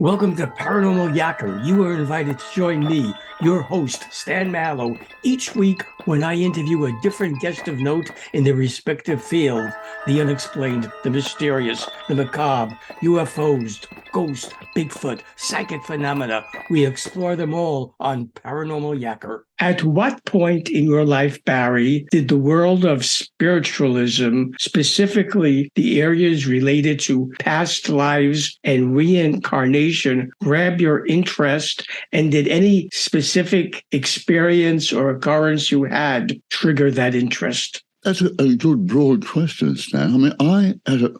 Welcome to Paranormal Yakker. You are invited to join me, your host, Stan Mallow, each week when I interview a different guest of note in their respective field: the unexplained, the mysterious, the macabre, UFOs, ghosts, Bigfoot, psychic phenomena. We explore them all on Paranormal Yakker. At what point in your life, Barry, did the world of spiritualism, specifically the areas related to past lives and reincarnation, grab your interest? And did any specific experience or occurrence you had trigger that interest? That's a good broad question, Stan.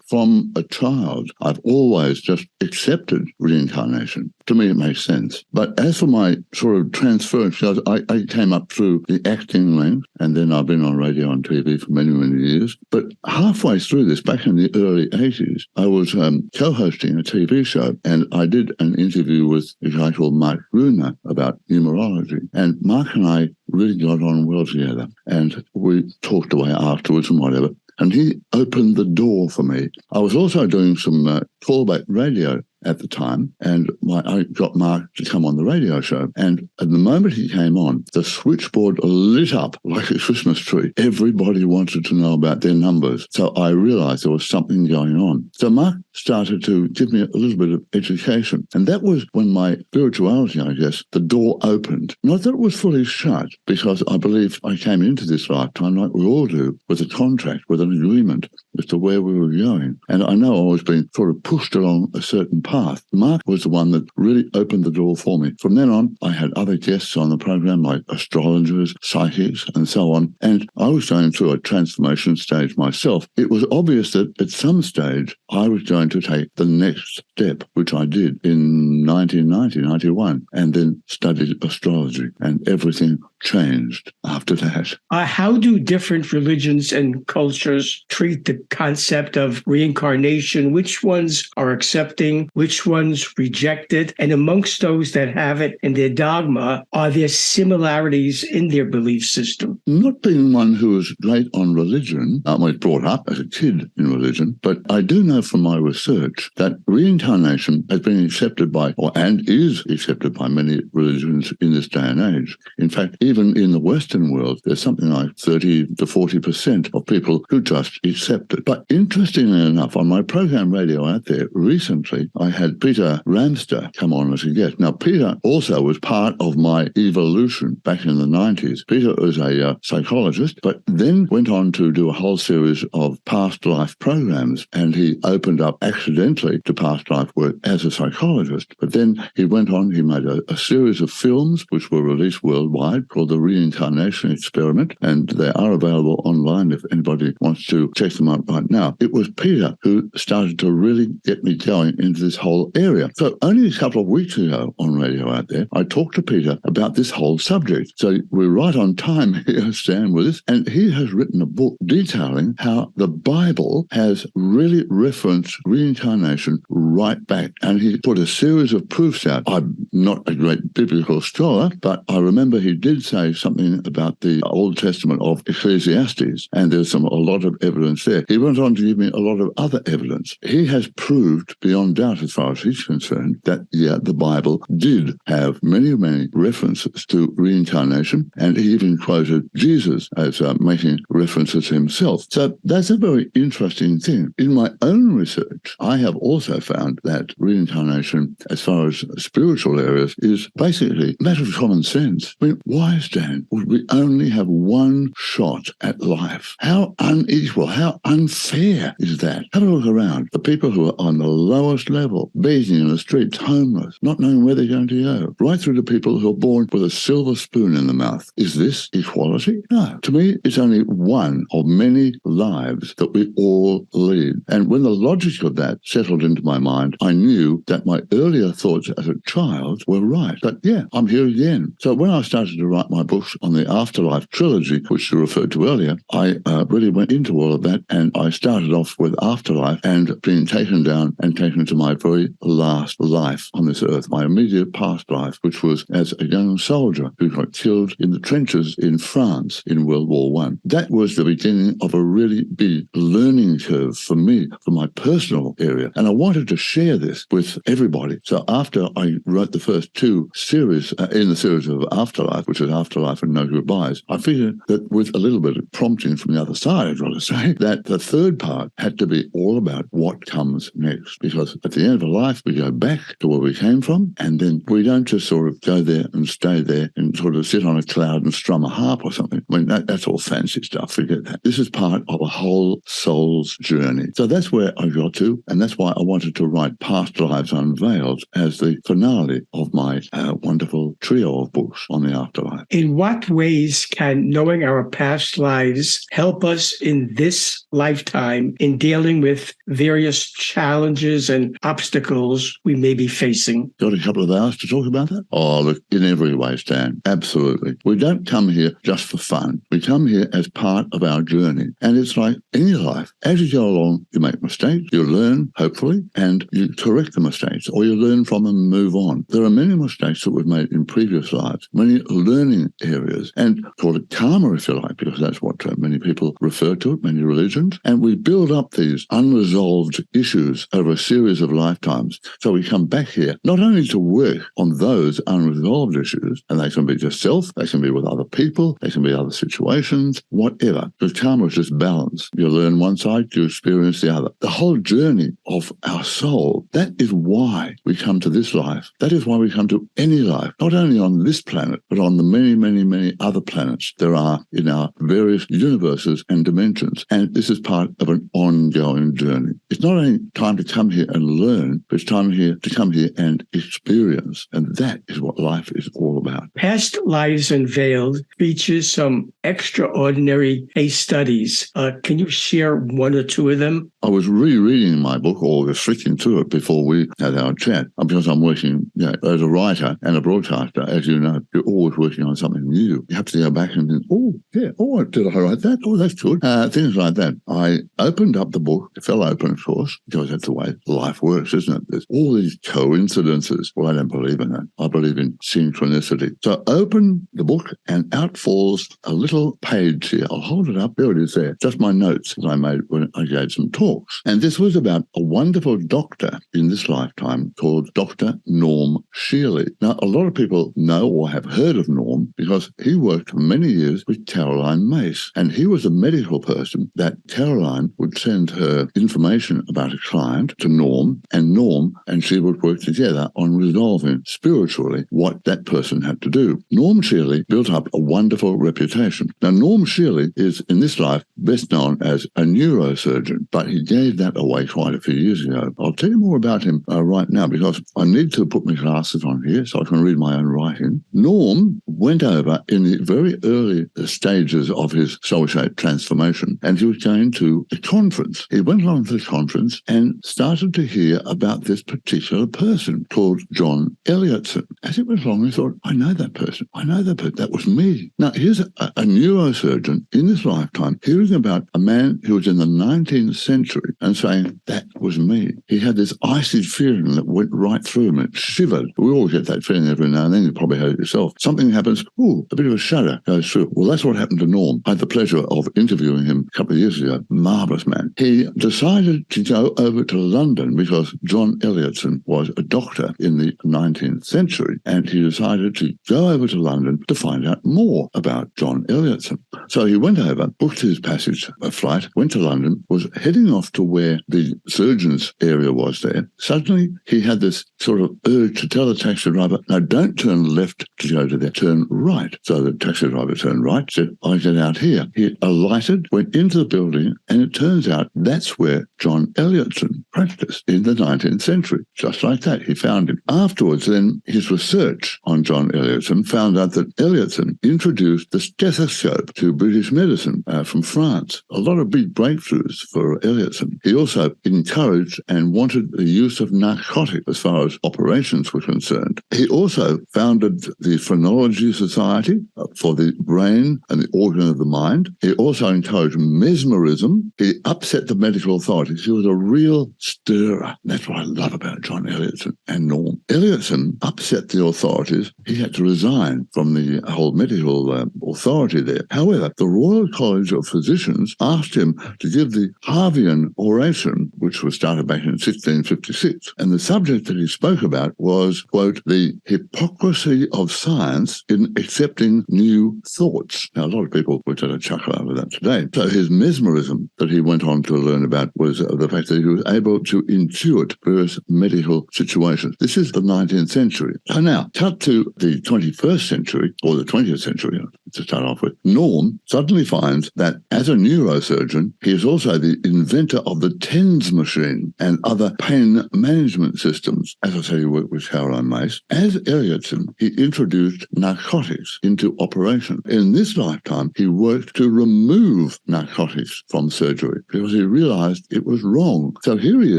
From a child, I've always just accepted reincarnation. To me, it makes sense. But as for my sort of transference, I came up through the acting length, and then I've been on radio and TV for many, many years. But halfway through this, back in the early 80s, I was co-hosting a TV show, and I did an interview with a guy called Mark Gruner about numerology. And Mark and I really got on well together, and we talked away afterwards and whatever. And he opened the door for me. I was also doing some callback radio at the time, and I got Mark to come on the radio show. And at the moment he came on, the switchboard lit up like a Christmas tree. Everybody wanted to know about their numbers. So I realized there was something going on. So Mark started to give me a little bit of education. And that was when my spirituality, I guess, the door opened. Not that it was fully shut, because I believe I came into this lifetime, like we all do, with a contract, with an agreement as to where we were going. And I know I was being sort of pushed along a certain path. Mark was the one that really opened the door for me. From then on, I had other guests on the program, like astrologers, psychics, and so on. And I was going through a transformation stage myself. It was obvious that at some stage, I was going to take the next step, which I did in 1991, and then studied astrology, and everything changed after that. How do different religions and cultures treat the concept of reincarnation? Which ones are accepting? Which ones reject it? And amongst those that have it in their dogma, are there similarities in their belief system? Not being one who was great on religion, I was brought up as a kid in religion, but I do know from my research that reincarnation has been accepted by, and is accepted by many religions in this day and age. In fact, even in the Western world, there's something like 30 to 40% of people who just accept it. But interestingly enough, on my program Radio Out There recently, I had Peter Ramster come on as a guest. Now, Peter also was part of my evolution back in the 90s. Peter was a psychologist, but then went on to do a whole series of past life programs, and he opened up accidentally to past life work as a psychologist. But then he went on, he made a series of films which were released worldwide called The Reincarnation Experiment, and they are available online if anybody wants to check them out right now. It was Peter who started to really get me going into this whole area. So only a couple of weeks ago on Radio Out There, I talked to Peter about this whole subject. So we're right on time here, Stan, with this, and he has written a book detailing how the Bible has really referenced reincarnation right back, and he put a series of proofs out. I'm not a great biblical scholar, but I remember he did say something about the Old Testament of Ecclesiastes, and there's a lot of evidence there. He went on to give me a lot of other evidence. He has proved beyond doubt, as far as he's concerned, that, the Bible did have many, many references to reincarnation, and he even quoted Jesus as making references himself. So that's a very interesting thing. In my own research, I have also found that reincarnation, as far as spiritual areas, is basically a matter of common sense. I mean, why, Stan, would we only have one shot at life? How unequal, how unfair is that? Have a look around. The people who are on the lowest level, begging in the streets, homeless, not knowing where they're going to go, right through to people who are born with a silver spoon in the mouth. Is this equality? No. To me, it's only one of many lives that we all lead. And when the logic of that settled into my mind, I knew that my earlier thoughts as a child were right. But I'm here again. So when I started to write my books on the afterlife trilogy, which you referred to earlier, I really went into all of that, and I started off with afterlife and being taken down and taken to my very last life on this earth, my immediate past life, which was as a young soldier who got killed in the trenches in France in World War I. That was the beginning of a really big learning curve for me, for my personal area. And I wanted to share this with everybody. So So after I wrote the first two series in the series of Afterlife, which is Afterlife and No Goodbyes, I figured that with a little bit of prompting from the other side, I'd rather say, that the third part had to be all about what comes next. Because at the end of a life, we go back to where we came from, and then we don't just sort of go there and stay there and sort of sit on a cloud and strum a harp or something. I mean, that's all fancy stuff. Forget that. This is part of a whole soul's journey. So that's where I got to, and that's why I wanted to write Past Lives Unveiled as the finale of my wonderful trio of books on the afterlife. In what ways can knowing our past lives help us in this lifetime in dealing with various challenges and obstacles we may be facing? Got a couple of hours to talk about that? Oh, look, in every way, Stan. Absolutely. We don't come here just for fun. We come here as part of our journey. And it's like any life. As you go along, you make mistakes, you learn, hopefully, and you correct the mistakes, or you learn from them and move on. There are many mistakes that we've made in previous lives, many learning areas, and call it karma, if you like, because that's what many people refer to it, many religions. And we build up these unresolved issues over a series of lifetimes. So we come back here not only to work on those unresolved issues, and they can be just self, they can be with other people, they can be other situations, whatever. Because karma is just balance. You learn one side, you experience the other. The whole journey of our soul, that is why we come to this life. That is why we come to any life, not only on this planet, but on the many, many, many other planets there are in our various universes and dimensions. And this is part of an ongoing journey. It's not only time to come here and learn, but it's time to come here and experience. And that is what life is all about. Past Lives Unveiled features some extraordinary case studies. Can you share one or two of them? I was rereading my book, or was flicking through it before we had our chat, because I'm working as a writer and a broadcaster. As you know, you're always working on something new. You have to go back and think, did I write that? Oh, that's good. Things like that. I opened up the book. It fell open, of course, because that's the way life works, isn't it? There's all these coincidences. Well, I don't believe in that. I believe in synchronicity. So open the book, and out falls a little page here. I'll hold it up. There it is there. Just my notes that I made when I gave some talks. And this was about a wonderful doctor in this lifetime called Dr. Norm Shealy. Now, a lot of people know or have heard of Norm because he worked for many years with Caroline Mace. And he was a medical person that Caroline would send her information about a client to Norm, and she would work together on resolving spiritually what that person had to do. Norm Shealy built up a wonderful reputation. Now, Norm Shealy is, in this life, best known as a neurosurgeon, but he gave that away quite a few years ago. I'll tell you more about him right now, because I need to put my glasses on here so I can read my own writing. Norm went over in the very early stages of his soul-shaped transformation, and he was going to a conference. He went along to the conference and started to hear about this particular person called John Elliotson. As it went along, he thought, I know that person. That was me. Now, here's a neurosurgeon in this lifetime hearing about a man who was in the 19th century and saying, that was me. He had this icy feeling that went right through him. It shivered. We all get that feeling every now and then. You probably had it yourself. Something happens, a bit of a shudder goes through. Well, that's what happened to Norm. I had the pleasure of interviewing him a couple of years ago. Marvellous man. He decided to go over to London because John Elliotson was a doctor in the 19th century, and he decided to go over to London to find out more about John Elliotson. So he went over, booked his passage flight, went to London, was heading off to where the surgeon's area was there. Suddenly, he had this sort of urge to tell the taxi driver, no, don't turn left to go to there, turn right. So the taxi driver turned right, said, I get out here. He alighted, went into the building, and it turns out that's where John Elliotson practiced in the 19th century. Just like that, he found him. Afterwards, then, his research on John Elliotson found out that Elliotson introduced the stethoscope to British medicine from France. A lot of big breakthroughs for Elliotson. He also encouraged and wanted the use of narcotics as far as operations were concerned. He also founded the Phrenology society, for the brain and the organ of the mind. He also encouraged mesmerism. He upset the medical authorities. He was a real stirrer. That's what I love about John Elliotson and Norm. Elliotson upset the authorities. He had to resign from the whole medical authority there. However, the Royal College of Physicians asked him to give the Harveian oration, which was started back in 1656. And the subject that he spoke about was, quote, the hypocrisy of science in accepting new thoughts. Now, a lot of people would have a chuckle over that today. So his mesmerism that he went on to learn about was the fact that he was able to intuit various medical situations. This is the 19th century. So now, cut to the 21st century, or the 20th century, to start off with. Norm suddenly finds that as a neurosurgeon, he is also the inventor of the TENS machine and other pain management systems. As I say, he worked with Caroline Myss. As Elliotson, he introduced narcotics into operation. In this lifetime, he worked to remove narcotics from surgery because he realized it was wrong. So here he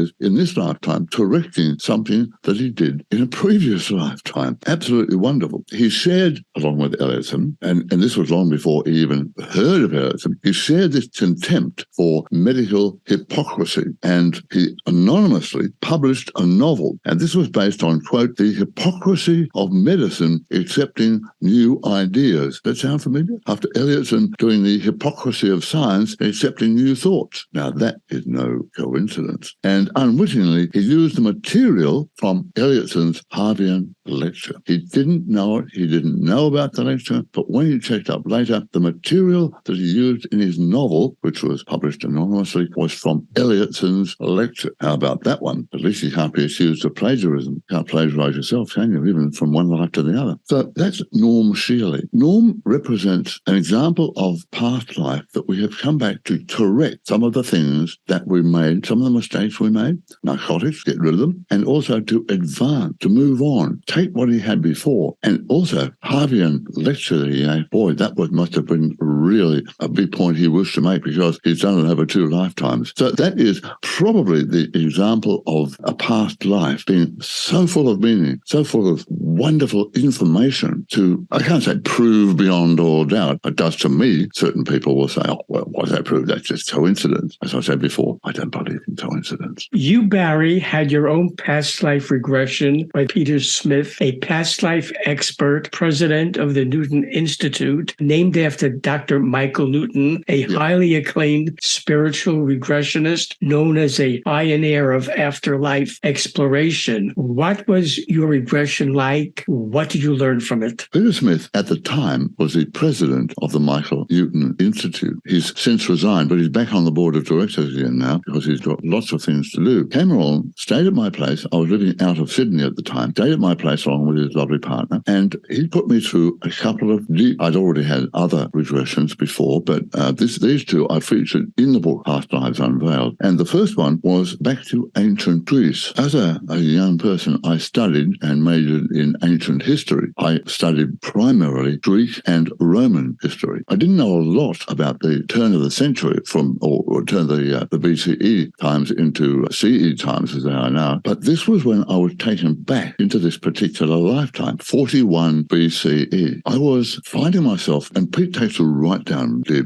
is in this lifetime correcting something that he did in a previous lifetime. Absolutely wonderful. He shared, along with Elliotson, and this was long before he even heard of Elliotson, he shared this contempt for medical hypocrisy, and he anonymously published a novel. And this was based on, quote, the hypocrisy of medicine accepting new ideas. That sound familiar? After Elliotson doing the hypocrisy of science accepting new thoughts. Now, that is no coincidence. And unwittingly, he used the material from Elliotson's Harveian lecture. He didn't know it. He didn't know about the lecture, but when he checked up later, the material that he used in his novel, which was published anonymously, was from Elliotson's lecture. How about that one? At least you can't be accused of plagiarism. You can't plagiarize yourself, can you? Even from one life to the other. So that's Norm Shearley. Norm represents an example of past life that we have come back to correct some of the things that we made, some of the mistakes we made, narcotics, get rid of them, and also to advance, to move on, take what he had before. And also, Harveian lecture that he gave, boy, that must have been really a big point he wished to make because he's done it over 2 lifetimes. So that is probably the example of a past life being so full of meaning, so full of wonderful information to, I can't say prove beyond all doubt. It does to me. Certain people will say, oh, well, what does that prove? That's just coincidence. As I said before, I don't believe in coincidence. You, Barry, had your own past life regression by Peter Smith, a past life expert, president of the Newton Institute, named after Dr. Michael Newton, a highly acclaimed spiritual regressionist known as a pioneer of afterlife exploration. What was your regression like? What did you learn from it? Peter Smith, at the time, was the president of the Michael Newton Institute. He's since resigned, but he's back on the board of directors again now because he's got lots of things to do. Came along, stayed at my place. I was living out of Sydney at the time. Stayed at my place along with his lovely partner, and he put me through a couple of deep. I'd already had other regressions before, but these two I featured in the book Past Lives Unveiled. And the first one was back to ancient Greece. As a young person, I studied and majored in ancient history. I studied primarily Greek and Roman history. I didn't know a lot about the turn of the century or turn of the BCE times into CE times as they are now. But this was when I was taken back into this particular lifetime, 41 BCE. I was finding myself, and Pete takes you right down deep,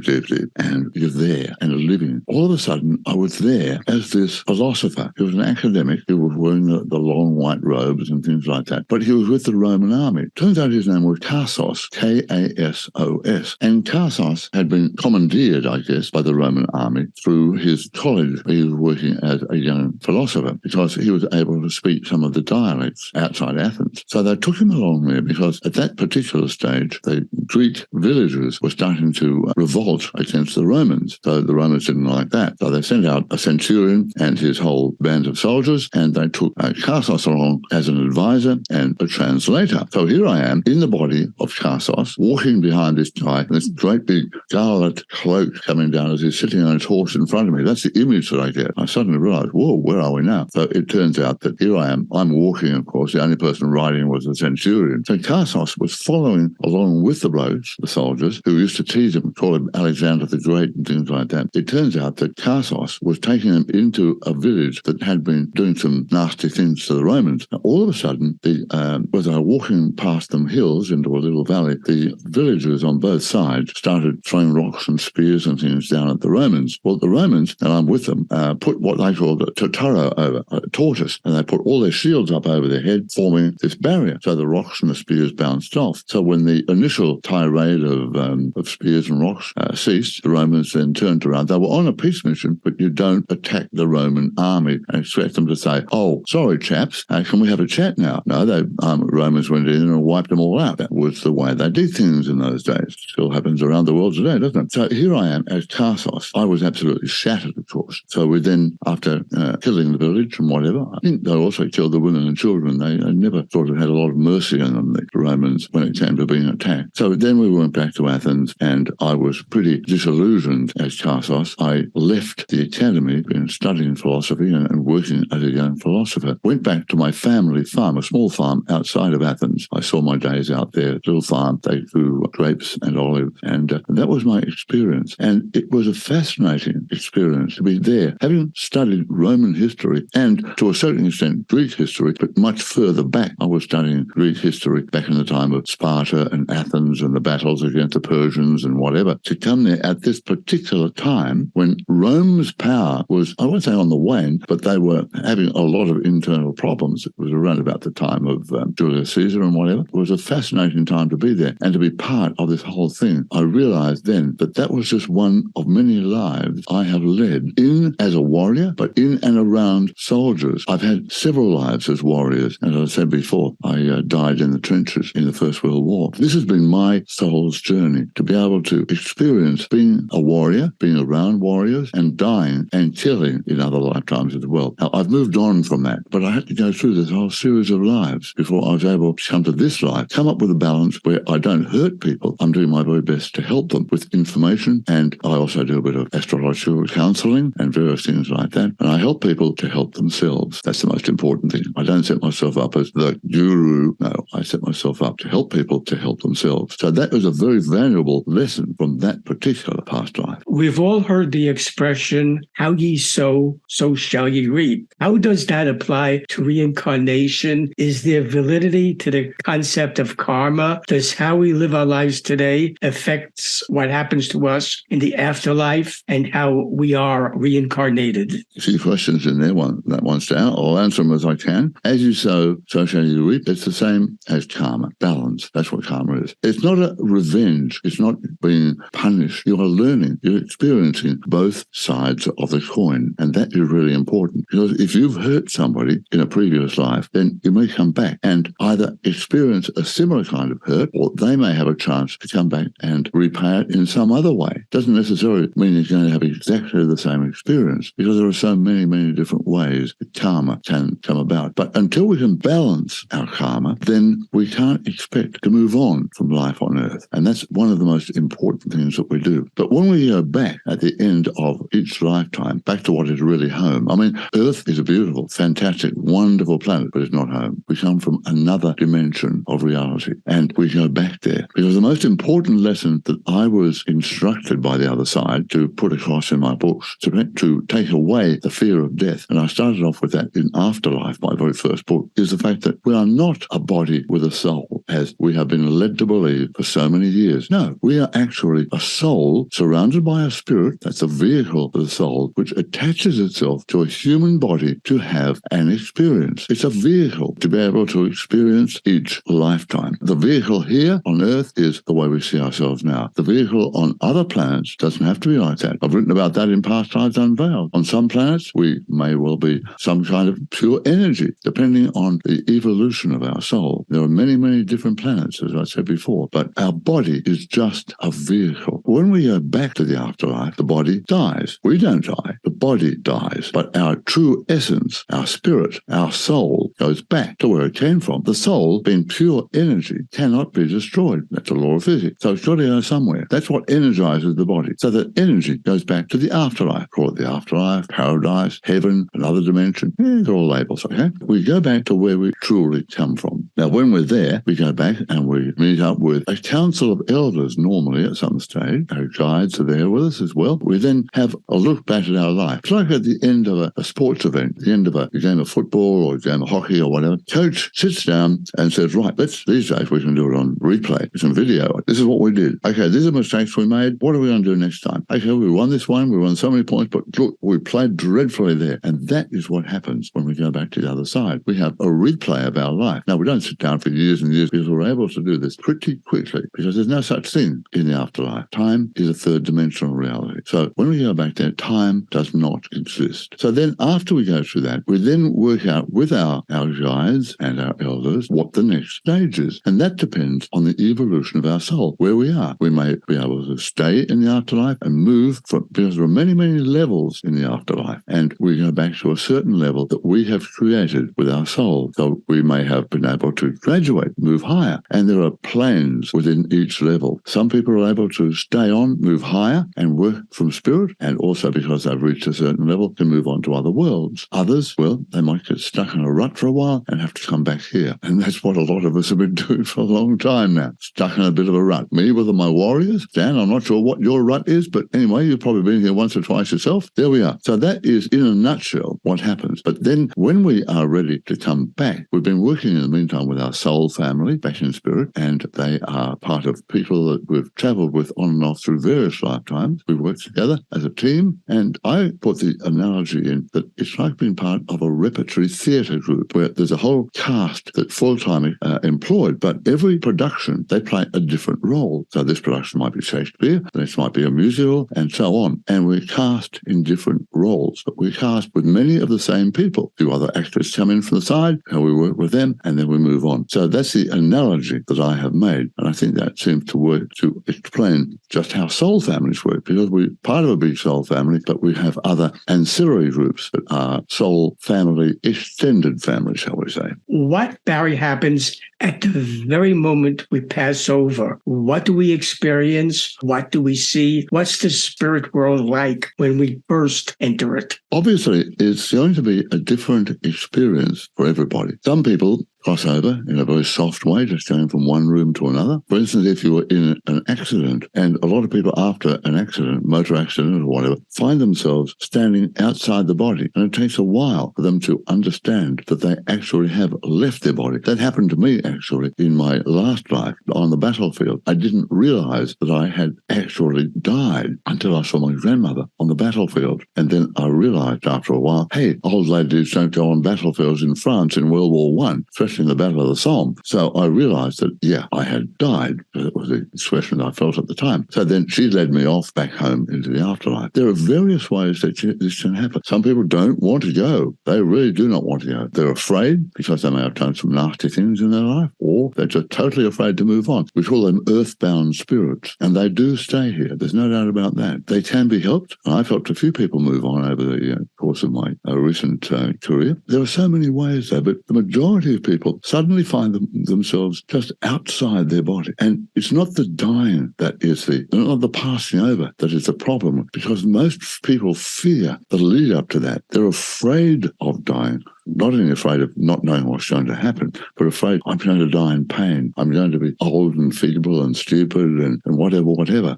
and you're there and living. All of a sudden, I was there as this philosopher. He was an academic. He was wearing the long white robes and things like that. But he was with the Roman army. Turns out his name was Kassos, K-A-S-O-S. And Kassos had been commandeered, I guess, by the Roman army through his college. He was working as a young philosopher because he was able to speak some of the dialects outside Athens. So they took him along there because at that particular stage, the Greek villagers were starting to revolt against the Romans. So the Romans didn't like that. So they sent out a centurion and his whole band of soldiers, and they took Kassos along as an advisor and a translator. So here I am in the body of Kassos, walking behind this guy, and this great big scarlet cloak coming down as he's sitting on his horse in front of me. That's the image that I get. I suddenly realized, whoa, where are we now? So it turns out that here I am. I'm walking, of course. The only person riding was the centurion. So Kassos was following along with the blokes, the soldiers, who used to tease him, call him Alexander the Great and things like that. It turns out that Kassos was taking them into a village that had been doing some nasty things to the Romans. Now, all of a sudden, as I was walking past them hills into a little valley, the villagers on both sides started throwing rocks and spears and things down at the Romans. Well, the Romans, and I'm with them, put what they called a totoro over, a tortoise, and they put all their shields up over their head, forming this barrier. So the rocks and the spears bounced off. So when the initial tirade of spears and rocks ceased, the Romans then turned around. They were on a peace mission, but you don't attack the Roman army and expect them to say, "Oh, sorry, chaps, can we have a chat now?" No, the Romans went in and wiped them all out. That was the way they did things in those days. Still happens around the world today, doesn't it? So here I am as Tarsos. I was absolutely shattered, of course. So we then, after killing the village and whatever, I think they also killed the women and children. They never sort of had a lot of mercy on them, the Romans, when it came to being attacked. So then we went back to Athens, and I was pretty disillusioned as Tarsos. I left the academy, been studying philosophy and working as a young philosopher. Went back to my family farm, a small farm outside of Athens. I saw my days out there, little farm. They grew grapes and olives, and that was my experience. And it was a fascinating experience to be there, having studied Roman history and, to a certain extent, Greek history, but much further back. I was studying Greek history back in the time of Sparta and Athens and the battles against the Persians and whatever. To come there at this particular time when Rome's power was, I won't say on the wane, but they were having a lot of internal problems. It was around about the time of Julius Caesar and whatever. It was a fascinating time to be there and to be part of this whole thing. I realized then that that was just one of many lives I have led in as a warrior, but in and around soldiers. I've had several lives as warriors. As I said before, I died in the trenches in the First World War. This has been my soul's journey, to be able to experience being a warrior, being around warriors, and dying and killing in other lifetimes as well. Now, I've moved on from that, but I had to go through this whole series of lives before I was able to come to this life, come up with a balance where I don't hurt people. I'm doing my very best to help them with information, and I also do a bit of astrological counseling and various things like that, and I help people to help themselves. That's the most important thing. I don't set myself up as the guru. No, I set myself up to help people to help themselves. So that was a very valuable lesson from that particular past life. We've all heard the expression, "How ye sow, so shall ye reap." How does that apply to reincarnation? Is there validity to the concept of karma? Does how we live our lives today affects what happens to us in the afterlife and how we are reincarnated? A few questions in there, that one's down. I'll answer them as I can. As you sow, so shall you reap. It's the same as karma, balance. That's what karma is. It's not a revenge. It's not being punished. You're learning. You're experiencing both sides of the coin. And that is really important, because if you've hurt somebody in a previous life, then you may come back and either experience a similar kind of hurt, or they may have a chance to come back and repay it in some other way. Doesn't necessarily mean you're going to have exactly the same experience, because there are so many, many different ways that karma can come about. But until we can balance our karma, then we can't expect to move on from life on earth. And that's one of the most important things that we do. But when we go back at the end of each lifetime, back to what is really home. I mean, Earth is a beautiful, fantastic, wonderful planet, but it's not home. We come from another dimension of reality, and we go back there. Because the most important lesson that I was instructed by the other side to put across in my books, to take away the fear of death, and I started off with that in Afterlife, my very first book, is the fact that we are not a body with a soul, as we have been led to believe for so many years. No, we are actually a soul surrounded by a spirit, that's a vehicle for the soul, which attaches itself to a human body to have an experience. It's a vehicle to be able to experience each lifetime. The vehicle here on Earth is the way we see ourselves now. The vehicle on other planets doesn't have to be like that. I've written about that in past Lives Unveiled. On some planets, we may well be some kind of pure energy, depending on the evolution of our soul. There are many, many different planets, as I said before, but our body is just a vehicle. When we go back to the afterlife, the body dies. We don't die. The body dies. But our true essence, our spirit, our soul goes back to where it came from. The soul, being pure energy, cannot be destroyed. That's a law of physics. So it's got to go somewhere. That's what energizes the body. So that energy goes back to the afterlife. Call it the afterlife, paradise, heaven, another dimension. They're all labels, okay? We go back to where we truly come from. Now, when we're there, we go back and we meet up with a council of elders normally at some stage. Our guides are there with us as well. We then have a look back at our life. It's like at the end of a sports event, the end of a game of football or a game of hockey or whatever. Coach sits down and says, right, these days we can do it on replay, some video. This is what we did. Okay, these are mistakes we made. What are we going to do next time? Okay, we won this one. We won so many points, but look, we played dreadfully there. And that is what happens when we go back to the other side. We have a replay of our life. Now, we don't sit down for years and years because we're able to do this pretty quickly because there's no such thing in the afterlife. Time is a third dimensional reality. So when we go back there, time does not exist. So then after we go through that, we then work out with our guides and our elders what the next stage is. And that depends on the evolution of our soul, where we are. We may be able to stay in the afterlife and move because there are many, many levels in the afterlife. And we go back to a certain level that we have created with our soul. So we may have been able to graduate, move higher. And there are planes within each level. Some people are able to stay on, move higher and work from spirit. And also because they've reached a certain level, can move on to other worlds. Others, well, they might get stuck in a rut for a while and have to come back here. And that's what a lot of us have been doing for a long time now. Stuck in a bit of a rut. Me with my warriors. Dan, I'm not sure what your rut is, but anyway, you've probably been here once or twice yourself. There we are. So that is, in a nutshell, what happens. But then when we are ready to come back, we've been working in the meantime with our soul family back in spirit, and they are part of people that we've traveled with on and off through various lifetimes. We work together as a team, and I put the analogy in that it's like being part of a repertory theatre group where there's a whole cast that's full-time employed, but every production, they play a different role. So this production might be Shakespeare, this might be a musical, and so on. And we cast in different roles, but we cast with many of the same people. Do other actors come in from the side, and we work with them, and then we move on. So that's the analogy that I have made, and I think that seems to work to explain just how soul families work, because we're part of a big soul family, but we have other ancillary groups that are soul family, extended family, shall we say. What, Barry, happens at the very moment we pass over? What do we experience? What do we see? What's the spirit world like when we first enter it? Obviously, it's going to be a different experience for everybody. Some people cross over in a very soft way, just going from one room to another. For instance, if you were in an accident, and a lot of people after an accident, motor accident or whatever, find themselves standing outside the body. And it takes a while for them to understand that they actually have left their body. That happened to me, actually, in my last life on the battlefield. I didn't realize that I had actually died until I saw my grandmother on the battlefield. And then I realized after a while, hey, old ladies don't go on battlefields in France in World War I, especially in the Battle of the Somme. So I realized that, yeah, I had died. That was the expression I felt at the time. So then she led me off back home into the afterlife. There are various ways that this can happen. Some people don't want to go. They really do not want to go. They're afraid because they may have done some nasty things in their life, or they're just totally afraid to move on. We call them earthbound spirits, and they do stay here. There's no doubt about that. They can be helped. I've helped a few people move on over the course of my recent career. There are so many ways there, but the majority of people suddenly find themselves just outside their body. And it's not the dying that is not the passing over that is the problem, because most people fear the lead up to that. They're afraid of dying. Not only afraid of not knowing what's going to happen, but afraid I'm going to die in pain. I'm going to be old and feeble and stupid and whatever.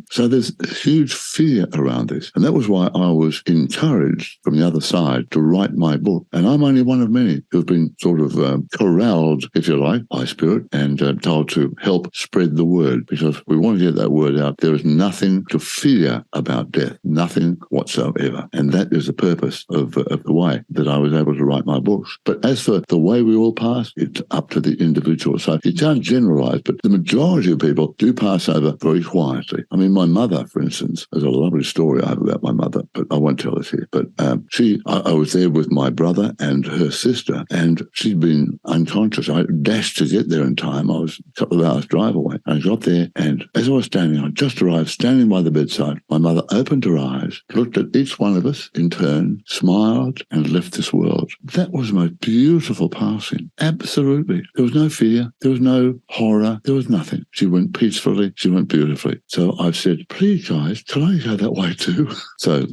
So there's huge fear around this. And that was why I was encouraged from the other side to write my book. And I'm only one of many who've been sort of corralled, if you like, by spirit and told to help spread the word, because we want to get that word out. There is nothing to fear about death, nothing whatsoever. And that is the purpose of the way that I was able to write my books. But as for the way we all pass, it's up to the individual. So you can't generalize, but the majority of people do pass over very quietly. I mean, my mother, for instance, there's a lovely story I have about my mother, but I won't tell it here. But I was there with my brother and her sister, and she'd been unconscious. I dashed to get there in time. I was a couple of hours drive away. I got there, and as I was standing, I just arrived, standing by the bedside. My mother opened her eyes, looked at each one of us in turn, smiled, and left this world. That was the most beautiful passing. Absolutely. There was no fear. There was no horror. There was nothing. She went peacefully. She went beautifully. So I've said, please, guys, can I go that way too? So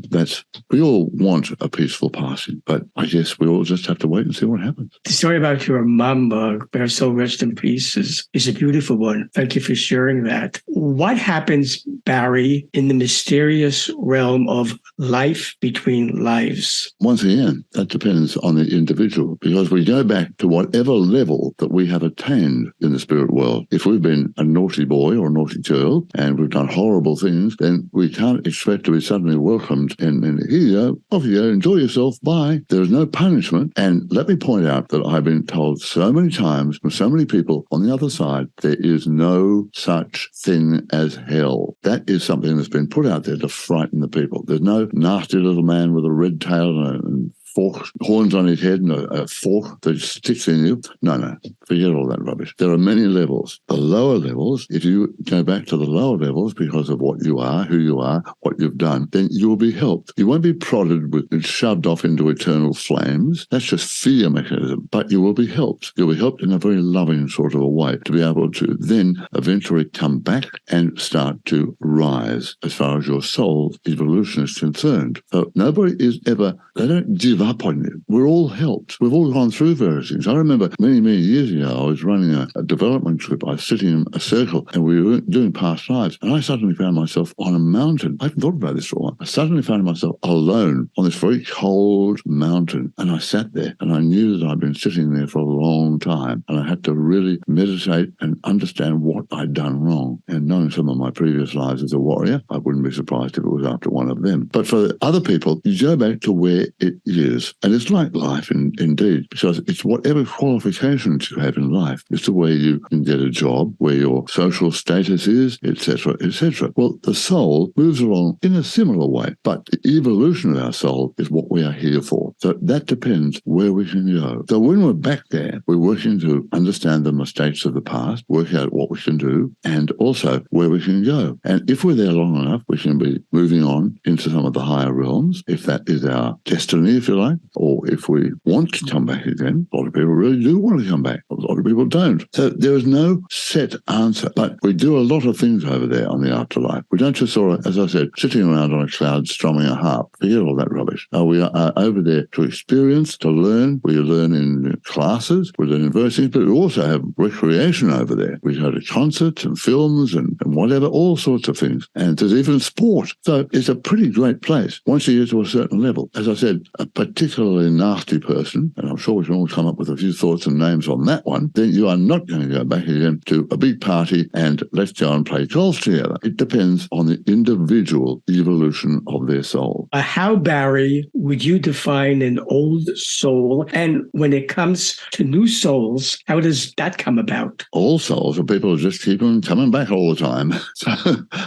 we all want a peaceful passing, but I guess we all just have to wait and see what happens. The story about your mom, may her soul rest in peace, is a beautiful one. Thank you for sharing that. What happens, Barry, in the mysterious realm of life between lives? Once again, that depends on the individual, because we go back to whatever level that we have attained in the spirit world. If we've been a naughty boy or a naughty girl and we've done horrible things, then we can't expect to be suddenly welcomed and here you go, off you go, enjoy yourself, bye. There is no punishment. And let me point out that I've been told so many times from so many people on the other side, there is no such thing as hell. That is something that's been put out there to frighten the people. There's no nasty little man with a red tail and fork, horns on his head and a fork that sticks in you. No, forget all that rubbish. There are many levels. The lower levels, if you go back to the lower levels because of what you are, who you are, what you've done, then you will be helped. You won't be prodded with and shoved off into eternal flames. That's just fear mechanism. But you will be helped. You'll be helped in a very loving sort of a way to be able to then eventually come back and start to rise as far as your soul's evolution is concerned. So nobody is ever, they don't give up on you. We're all helped. We've all gone through various things. I remember many years ago, I was running a development trip. I was sitting in a circle and we were doing past lives. And I suddenly found myself on a mountain. I hadn't thought about this for a while. I suddenly found myself alone on this very cold mountain. And I sat there and I knew that I'd been sitting there for a long time. And I had to really meditate and understand what I'd done wrong. And knowing some of my previous lives as a warrior, I wouldn't be surprised if it was after one of them. But for other people, you go back to where it is. And it's like life indeed, because it's whatever qualifications you have in life. It's the way you can get a job, where your social status is, etc., etc. Well, the soul moves along in a similar way, but the evolution of our soul is what we are here for. So that depends where we can go. So when we're back there, we're working to understand the mistakes of the past, work out what we can do, and also where we can go. And if we're there long enough, we can be moving on into some of the higher realms, if that is our destiny, if you like. Or if we want to come back again, a lot of people really do want to come back. A lot of people don't. So there is no set answer. But we do a lot of things over there on the afterlife. We don't just sort of, as I said, sitting around on a cloud strumming a harp. Forget all that rubbish. We are over there to experience, to learn. We learn in classes. We learn in various things. But we also have recreation over there. We go to concerts and films and whatever, all sorts of things. And there's even sport. So it's a pretty great place. Once you get to a certain level, as I said, a particularly nasty person, and I'm sure we can all come up with a few thoughts and names on that one, then you are not going to go back again to a big party and let's go and play golf together. It depends on the individual evolution of their soul. How, Barry, would you define an old soul? And when it comes to new souls, how does that come about? All souls are people who just keep on coming back all the time. So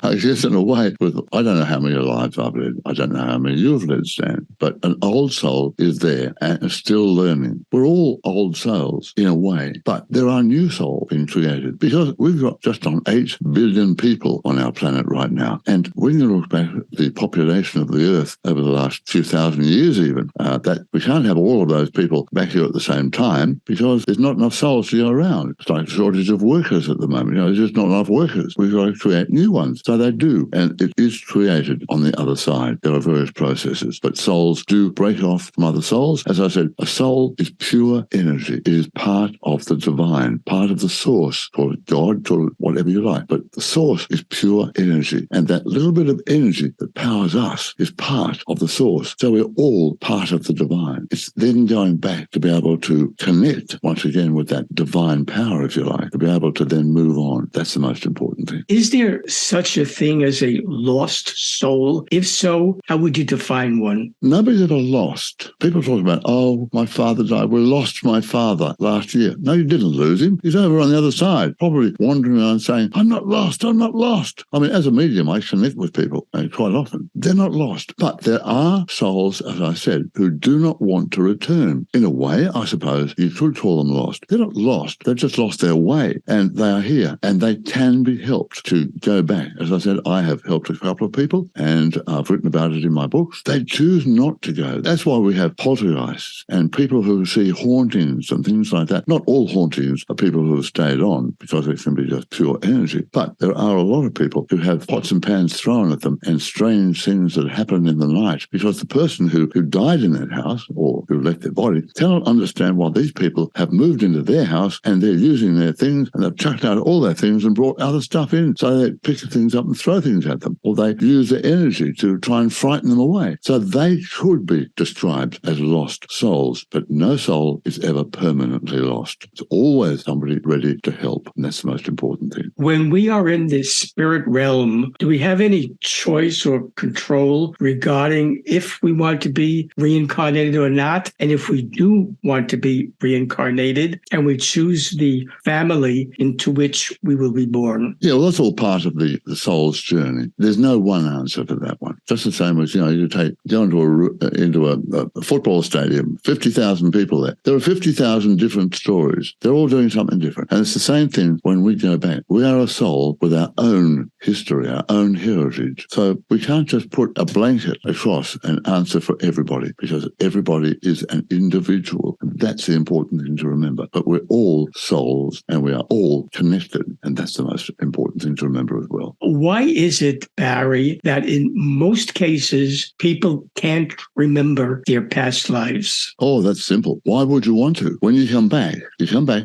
I guess in a way, I don't know how many lives I've led. I don't know how many you've led, Stan, but an old soul is there and is still learning. We're all old souls in a way, but there are new souls being created because we've got just on 8 billion people on our planet right now. And when you look back at the population of the Earth over the last few thousand years even, that we can't have all of those people back here at the same time because there's not enough souls to go around. It's like a shortage of workers at the moment. There's just not enough workers. We've got to create new ones. So they do. And it is created on the other side. There are various processes, but souls do break off from other souls. As I said, a soul is pure energy. It is part of the divine, part of the source, call it God, call it whatever you like. But the source is pure energy. And that little bit of energy that powers us is part of the source. So we're all part of the divine. It's then going back to be able to connect once again with that divine power, if you like, to be able to then move on. That's the most important thing. Is there such a thing as a lost soul? If so, how would you define one? Nobody's ever lost. lost. People talk about, oh, my father died. We lost my father last year. No, you didn't lose him. He's over on the other side, probably wandering around saying, I'm not lost, I'm not lost. I mean, as a medium, I connect with people quite often. They're not lost. But there are souls, as I said, who do not want to return. In a way, I suppose you could call them lost. They're not lost. They've just lost their way. And they are here. And they can be helped to go back. As I said, I have helped a couple of people, and I've written about it in my books. They choose not to go. That's why we have poltergeists and people who see hauntings and things like that. Not all hauntings are people who have stayed on, because it can be just pure energy. But there are a lot of people who have pots and pans thrown at them and strange things that happen in the night, because the person who died in that house or who left their body cannot understand why these people have moved into their house and they're using their things and they've chucked out all their things and brought other stuff in. So they pick things up and throw things at them, or they use their energy to try and frighten them away. So they could be described as lost souls, but no soul is ever permanently lost. There's always somebody ready to help, and that's the most important thing. When we are in the spirit realm, do we have any choice or control regarding if we want to be reincarnated or not? And if we do want to be reincarnated and we choose the family into which we will be born? Yeah, well, that's all part of the soul's journey. There's no one answer to that one. Just the same as, you go into a football stadium, 50,000 people there. There are 50,000 different stories. They're all doing something different. And it's the same thing when we go back. We are a soul with our own history, our own heritage. So we can't just put a blanket across an answer for everybody, because everybody is an individual. And that's the important thing to remember. But we're all souls and we are all connected. And that's the most important thing to remember as well. Why is it, Barry, that in most cases people can't remember their past lives? Oh, that's simple. Why would you want to? When you come back,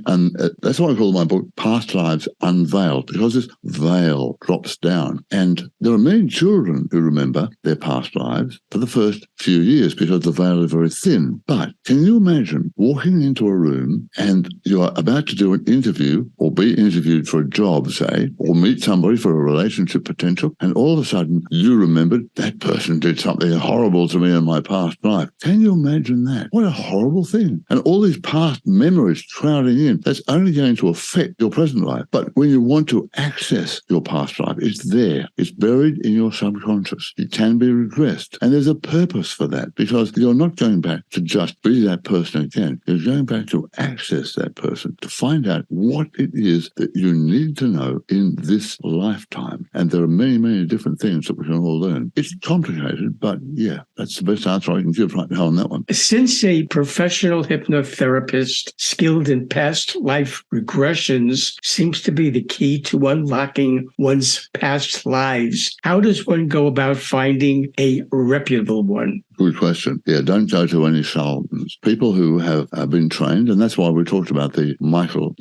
and that's why I call my book Past Lives Unveiled, because this veil drops down. And there are many children who remember their past lives for the first few years because the veil is very thin. But can you imagine walking into a room and you're about to do an interview or be interviewed for a job, say, or meet somebody for a relationship potential, and all of a sudden you remembered that person did something horrible to me in my past life. Can you imagine that? What a horrible thing. And all these past memories crowding in, that's only going to affect your present life. But when you want to access your past life, it's there. It's buried in your subconscious. It can be regressed. And there's a purpose for that, because you're not going back to just be that person again. You're going back to access that person, to find out what it is that you need to know in this lifetime. And there are many, many different things that we can all learn. It's complicated, but yeah, that's the best answer I can give right now on that one. Since a professional hypnotherapist skilled in past life regressions seems to be the key to unlocking one's past lives, how does one go about finding a reputable one? Good question. Yeah, don't go to any charlatans. People who have been trained, and that's why we talked about the Mallow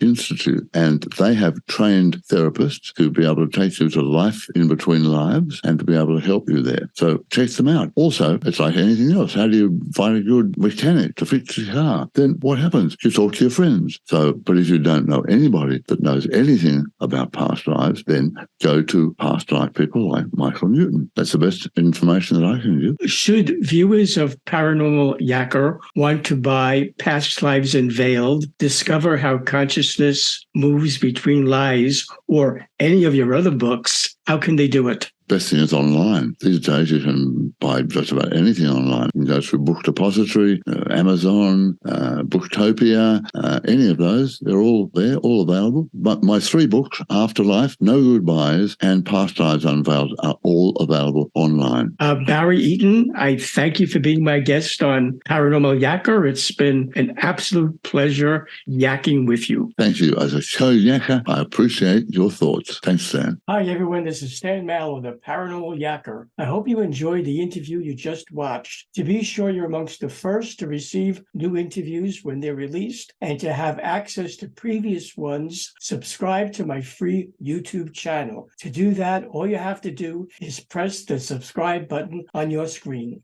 Institute, and they have trained therapists to be able to take you to life in between lives and to be able to help you there. So check them out. Also, it's like anything else. How do you find a good mechanic to fix your car? Then what happens? You talk to your friends. So, but if you don't know anybody that knows anything about past lives, then go to past life people like Michael Newton. That's the best information that I can give. Should viewers of Paranormal Yacker want to buy Past Lives Unveiled, discover how consciousness moves between lives, or any of your other books, how can they do it? Best thing is online. These days you can buy just about anything online. You can go through Book Depository, Amazon, Booktopia, any of those. They're all there, all available. But my 3 books, Afterlife, No Goodbyes, and Past Lives Unveiled, are all available online. Barry Eaton, I thank you for being my guest on Paranormal Yacker. It's been an absolute pleasure yakking with you. Thank you. As a show yacker, I appreciate your thoughts. Thanks, Stan. Hi, everyone. This is Stan Mallow, the Paranormal Yacker. I hope you enjoyed the interview you just watched. To be sure you're amongst the first to receive new interviews when they're released and to have access to previous ones, subscribe to my free YouTube channel. To do that, all you have to do is press the subscribe button on your screen.